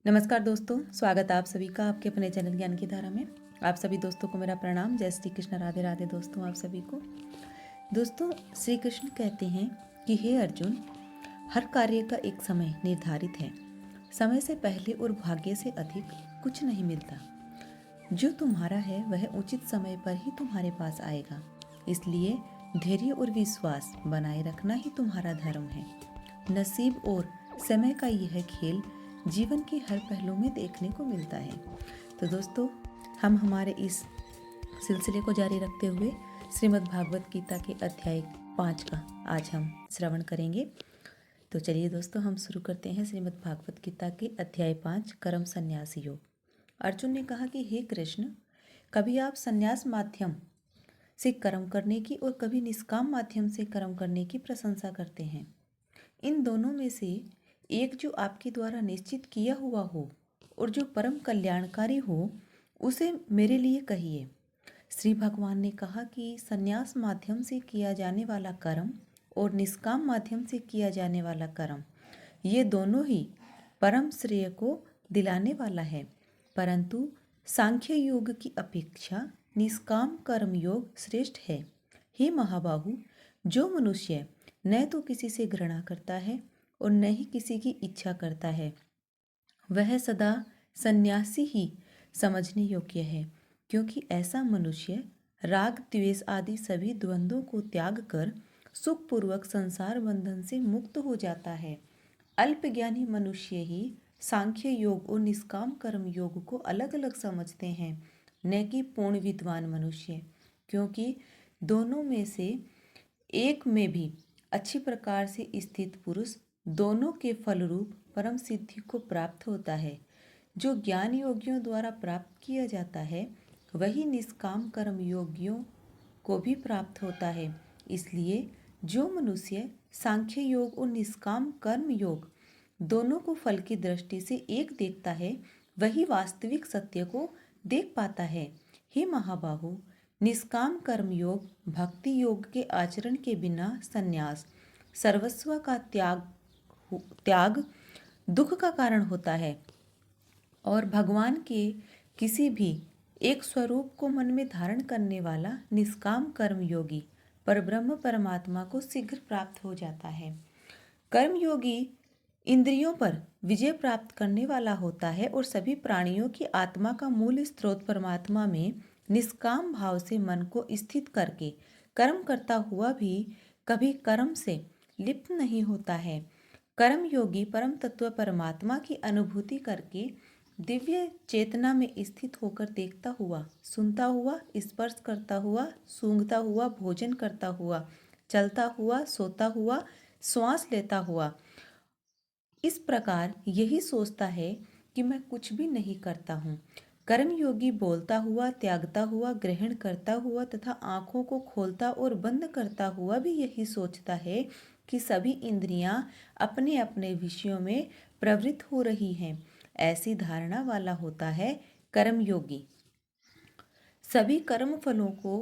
नमस्कार दोस्तों, स्वागत है आप सभी का आपके अपने चैनल ज्ञान की धारा में। आप सभी दोस्तों को मेरा प्रणाम। जय श्री कृष्ण, राधे राधे दोस्तों आप सभी को। दोस्तों, श्री कृष्ण कहते हैं कि हे अर्जुन, हर कार्य का एक समय निर्धारित है। समय से पहले और भाग्य से अधिक कुछ नहीं मिलता। जो तुम्हारा है वह उचित समय पर ही तुम्हारे पास आएगा। इसलिए धैर्य और विश्वास बनाए रखना ही तुम्हारा धर्म है। नसीब और समय का यह खेल जीवन के हर पहलू में देखने को मिलता है। तो दोस्तों, हम हमारे इस सिलसिले को जारी रखते हुए श्रीमद् भागवत गीता के अध्याय 5 का आज हम श्रवण करेंगे। तो चलिए दोस्तों, हम शुरू करते हैं श्रीमद् भागवत गीता के अध्याय 5 कर्म संन्यास योग। अर्जुन ने कहा कि हे कृष्ण, कभी आप संन्यास माध्यम से कर्म करने की और कभी निष्काम माध्यम से कर्म करने की प्रशंसा करते हैं। इन दोनों में से एक जो आपके द्वारा निश्चित किया हुआ हो और जो परम कल्याणकारी हो, उसे मेरे लिए कहिए। श्री भगवान ने कहा कि संन्यास माध्यम से किया जाने वाला कर्म और निष्काम माध्यम से किया जाने वाला कर्म, ये दोनों ही परम श्रेय को दिलाने वाला है। परंतु सांख्य योग की अपेक्षा निष्काम कर्म योग श्रेष्ठ है। हे महाबाहु, जो मनुष्य न तो किसी से घृणा करता है और न ही किसी की इच्छा करता है, वह सदा सन्यासी ही समझने योग्य है, क्योंकि ऐसा मनुष्य राग द्वेष आदि सभी द्वंद्वों को त्याग कर सुखपूर्वक संसार बंधन से मुक्त हो जाता है। अल्पज्ञानी मनुष्य ही सांख्य योग और निष्काम कर्म योग को अलग अलग समझते हैं, न कि पूर्ण विद्वान मनुष्य, क्योंकि दोनों में से एक में भी अच्छी प्रकार से स्थित पुरुष दोनों के फलरूप परम सिद्धि को प्राप्त होता है। जो ज्ञान योगियों द्वारा प्राप्त किया जाता है, वही निष्काम कर्म योगियों को भी प्राप्त होता है। इसलिए जो मनुष्य सांख्य योग और निष्काम कर्म योग दोनों को फल की दृष्टि से एक देखता है, वही वास्तविक सत्य को देख पाता है। हे महाबाहु, निष्काम कर्म योग भक्ति योग के आचरण के बिना संन्यास, सर्वस्व का त्याग दुख का कारण होता है, और भगवान के किसी भी एक स्वरूप को मन में धारण करने वाला निष्काम कर्म योगी परब्रह्म परमात्मा को शीघ्र प्राप्त हो जाता है। कर्म योगी इंद्रियों पर विजय प्राप्त करने वाला होता है और सभी प्राणियों की आत्मा का मूल स्रोत परमात्मा में निष्काम भाव से मन को स्थित करके कर्म करता हुआ भी कभी कर्म से लिप्त नहीं होता है। कर्म योगी परम तत्व परमात्मा की अनुभूति करके दिव्य चेतना में स्थित होकर देखता हुआ, सुनता हुआ, स्पर्श करता हुआ, सूंघता हुआ, भोजन करता हुआ, चलता हुआ, सोता हुआ, श्वास लेता हुआ, इस प्रकार यही सोचता है कि मैं कुछ भी नहीं करता हूँ। कर्मयोगी बोलता हुआ, त्यागता हुआ, ग्रहण करता हुआ तथा आँखों को खोलता और बंद करता हुआ भी यही सोचता है कि सभी इंद्रियां अपने अपने विषयों में प्रवृत्त हो रही हैं। ऐसी धारणा वाला होता है कर्मयोगी। सभी कर्म फलों को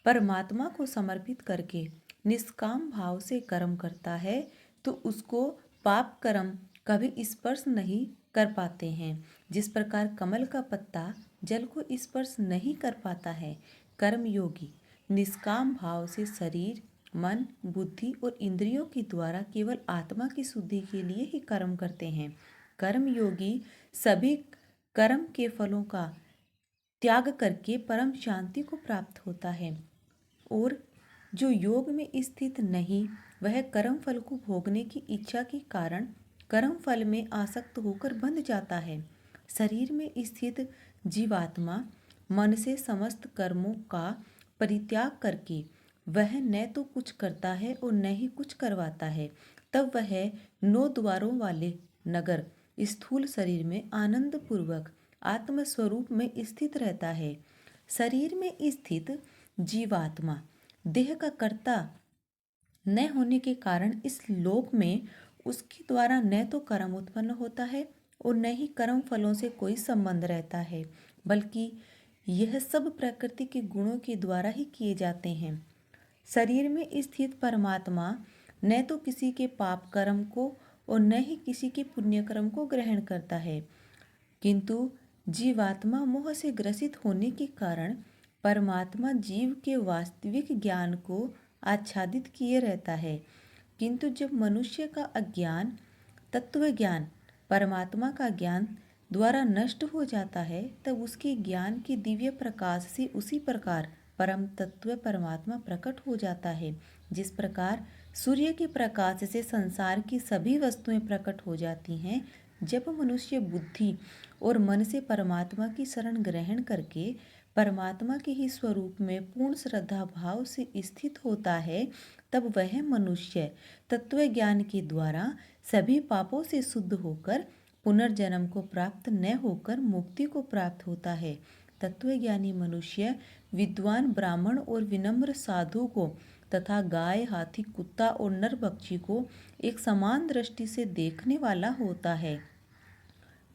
परमात्मा को समर्पित करके निष्काम भाव से कर्म करता है, तो उसको पाप कर्म कभी स्पर्श नहीं कर पाते हैं। जिस प्रकार कमल का पत्ता जल को स्पर्श नहीं कर पाता है, कर्म योगी निष्काम भाव से शरीर, मन, बुद्धि और इंद्रियों के द्वारा केवल आत्मा की शुद्धि के लिए ही कर्म करते हैं। कर्म योगी सभी कर्म के फलों का त्याग करके परम शांति को प्राप्त होता है, और जो योग में स्थित नहीं, वह कर्म फल को भोगने की इच्छा के कारण कर्म फल में आसक्त होकर बंध जाता है। शरीर में स्थित जीवात्मा मन से समस्त कर्मों का परित्याग करके वह न तो कुछ करता है और न ही कुछ करवाता है। तब वह 9 द्वारों वाले नगर स्थूल शरीर में आनंद पूर्वक आत्मस्वरूप में स्थित रहता है। शरीर में स्थित जीवात्मा देह का कर्ता न होने के कारण इस लोक में उसके द्वारा न तो कर्म उत्पन्न होता है और न ही कर्म फलों से कोई संबंध रहता है, बल्कि यह सब प्रकृति के गुणों के द्वारा ही किए जाते हैं। शरीर में स्थित परमात्मा न तो किसी के पाप कर्म को और न ही किसी के पुण्य कर्म को ग्रहण करता है। किंतु जीवात्मा मोह से ग्रसित होने के कारण परमात्मा जीव के वास्तविक ज्ञान को आच्छादित किए रहता है। किंतु जब मनुष्य का अज्ञान तत्व ज्ञान परमात्मा का ज्ञान द्वारा नष्ट हो जाता है, तब उसके ज्ञान के दिव्य प्रकाश से उसी प्रकार परम तत्व परमात्मा प्रकट हो जाता है। जिस प्रकार सूर्य के प्रकाश से संसार की सभी वस्तुएं प्रकट हो जाती हैं, जब मनुष्य बुद्धि और मन से परमात्मा की शरण ग्रहण करके परमात्मा के ही स्वरूप में पूर्ण श्रद्धा भाव से स्थित होता है, तब वह मनुष्य तत्व ज्ञान के द्वारा सभी पापों से शुद्ध होकर पुनर्जन्म को प्राप्त न होकर मुक्ति को प्राप्त होता है। तत्वज्ञानी मनुष्य विद्वान ब्राह्मण और विनम्र साधु को तथा गाय, हाथी, कुत्ता और नर पक्षी को एक समान दृष्टि से देखने वाला होता है।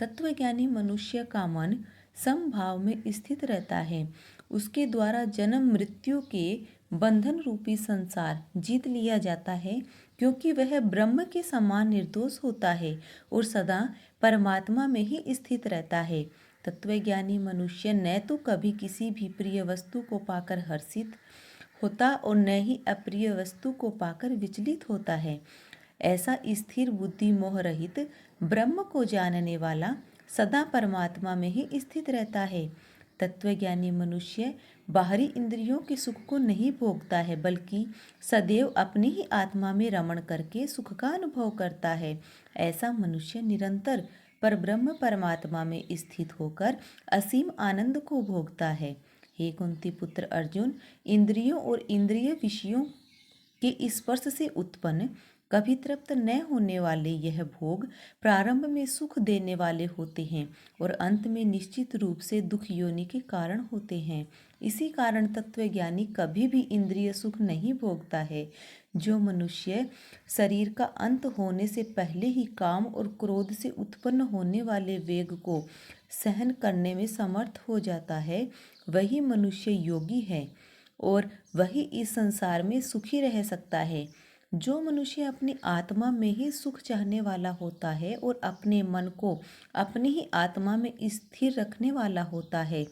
तत्वज्ञानी मनुष्य का मन समभाव में स्थित रहता है। उसके द्वारा जन्म मृत्यु के बंधन रूपी संसार जीत लिया जाता है, क्योंकि वह ब्रह्म के समान निर्दोष होता है और सदा परमात्मा में ही स्थित रहता है। तत्वज्ञानी मनुष्य न तो कभी किसी भी प्रिय वस्तु को पाकर हर्षित होता और न ही अप्रिय वस्तु को पाकर विचलित होता है। ऐसा स्थिर बुद्धि मोह रहित ब्रह्म को जानने वाला सदा परमात्मा में ही स्थित रहता है। तत्वज्ञानी मनुष्य बाहरी इंद्रियों के सुख को नहीं भोगता है, बल्कि सदैव अपनी ही आत्मा में रमण करके सुख का अनुभव करता है। ऐसा मनुष्य निरंतर परब्रह्म परमात्मा में स्थित होकर असीम आनंद को भोगता है। हे कुंती पुत्र अर्जुन, इंद्रियों और इंद्रिय विषयों के स्पर्श से उत्पन्न कभी तृप्त न होने वाले यह भोग प्रारंभ में सुख देने वाले होते हैं और अंत में निश्चित रूप से दुख योनि के कारण होते हैं। इसी कारण तत्वज्ञानी कभी भी इंद्रिय सुख नहीं भोगता है। जो मनुष्य शरीर का अंत होने से पहले ही काम और क्रोध से उत्पन्न होने वाले वेग को सहन करने में समर्थ हो जाता है, वही मनुष्य योगी है और वही इस संसार में सुखी रह सकता है। जो मनुष्य अपनी आत्मा में ही सुख चाहने वाला होता है और अपने मन को अपनी ही आत्मा में स्थिर रखने वाला होता है,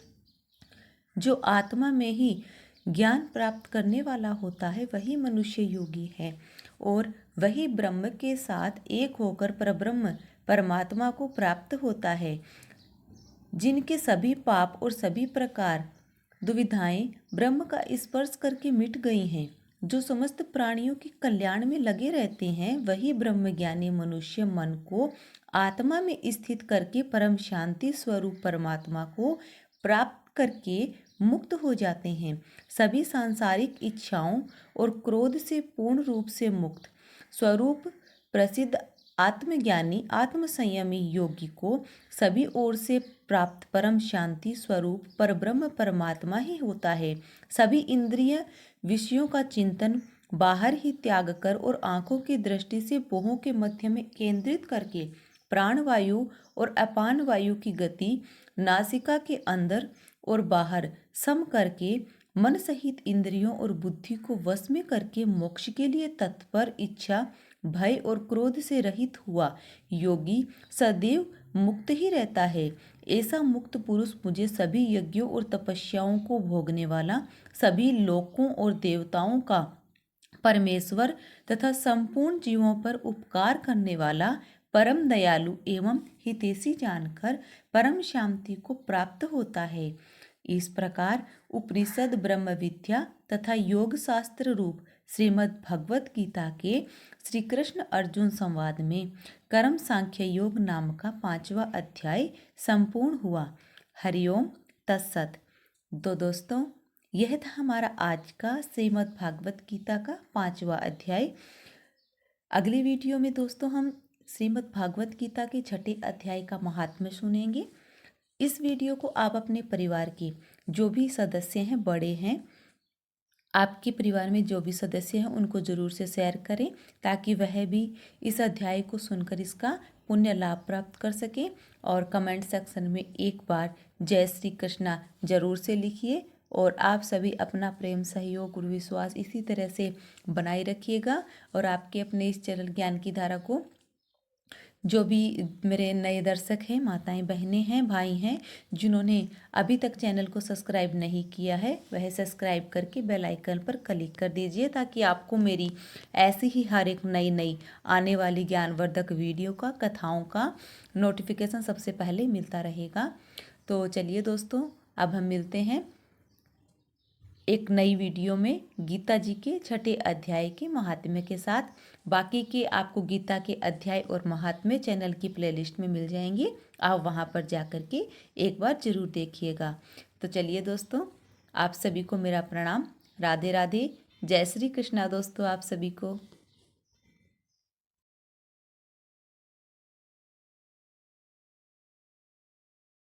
जो आत्मा में ही ज्ञान प्राप्त करने वाला होता है, वही मनुष्य योगी है और वही ब्रह्म के साथ एक होकर परब्रह्म परमात्मा को प्राप्त होता है। जिनके सभी पाप और सभी प्रकार दुविधाएं ब्रह्म का स्पर्श करके मिट गई हैं, जो समस्त प्राणियों के कल्याण में लगे रहते हैं, वही ब्रह्मज्ञानी मनुष्य मन को आत्मा में स्थित करके परम शांति स्वरूप परमात्मा को प्राप्त करके मुक्त हो जाते हैं। सभी सांसारिक इच्छाओं और क्रोध से पूर्ण रूप से मुक्त स्वरूप प्रसिद्ध आत्मज्ञानी आत्मसंयमी योगी को सभी ओर से प्राप्त परम शांति स्वरूप परब्रह्म परमात्मा ही होता है। सभी इंद्रिय विषयों का चिंतन बाहर ही त्याग कर और आंखों की दृष्टि से भोहों के मध्य में केंद्रित करके प्राणवायु और अपान वायु की गति नासिका के अंदर और बाहर सम करके मन सहित इंद्रियों और बुद्धि को वश में करके मोक्ष के लिए तत्पर इच्छा भय और क्रोध से रहित हुआ योगी सदैव मुक्त ही रहता है। ऐसा मुक्त पुरुष मुझे सभी यज्ञों और तपस्याओं को भोगने वाला, सभी लोकों और देवताओं का परमेश्वर तथा संपूर्ण जीवों पर उपकार करने वाला, परम दयालु एवं हितैषी जानकर परम शांति को प्राप्त होता है। इस प्रकार उपनिषद ब्रह्म विद्या तथा योग शास्त्र रूप श्रीमद् भगवत गीता के श्री कृष्ण अर्जुन संवाद में कर्म सांख्य योग नाम का 5वां अध्याय संपूर्ण हुआ। हरिओम तत्सत। दोस्तों, यह था हमारा आज का श्रीमद् भागवत गीता का 5वां अध्याय। अगले वीडियो में दोस्तों हम श्रीमद् भागवत गीता के 6ठे अध्याय का महात्म्य सुनेंगे। इस वीडियो को आप अपने परिवार के जो भी सदस्य हैं, बड़े हैं, आपके परिवार में जो भी सदस्य हैं, उनको ज़रूर से शेयर करें, ताकि वह भी इस अध्याय को सुनकर इसका पुण्य लाभ प्राप्त कर सकें। और कमेंट सेक्शन में एक बार जय श्री कृष्णा जरूर से लिखिए। और आप सभी अपना प्रेम, सहयोग और विश्वास इसी तरह से बनाए रखिएगा और आपके अपने इस चैनल ज्ञान की धारा को जो भी मेरे नए दर्शक हैं, माताएं बहनें हैं, भाई हैं, जिन्होंने अभी तक चैनल को सब्सक्राइब नहीं किया है, वह सब्सक्राइब करके बेल आइकन पर क्लिक कर दीजिए, ताकि आपको मेरी ऐसी ही हर एक नई नई आने वाली ज्ञानवर्धक वीडियो का, कथाओं का नोटिफिकेशन सबसे पहले मिलता रहेगा। तो चलिए दोस्तों, अब हम मिलते हैं एक नई वीडियो में गीता जी के छठे अध्याय के महात्म्य के साथ। बाकी के आपको गीता के अध्याय और महात्म्य चैनल की प्लेलिस्ट में मिल जाएंगे, आप वहां पर जाकर के एक बार जरूर देखिएगा। तो चलिए दोस्तों, आप सभी को मेरा प्रणाम। राधे राधे, जय श्री कृष्णा दोस्तों आप सभी को।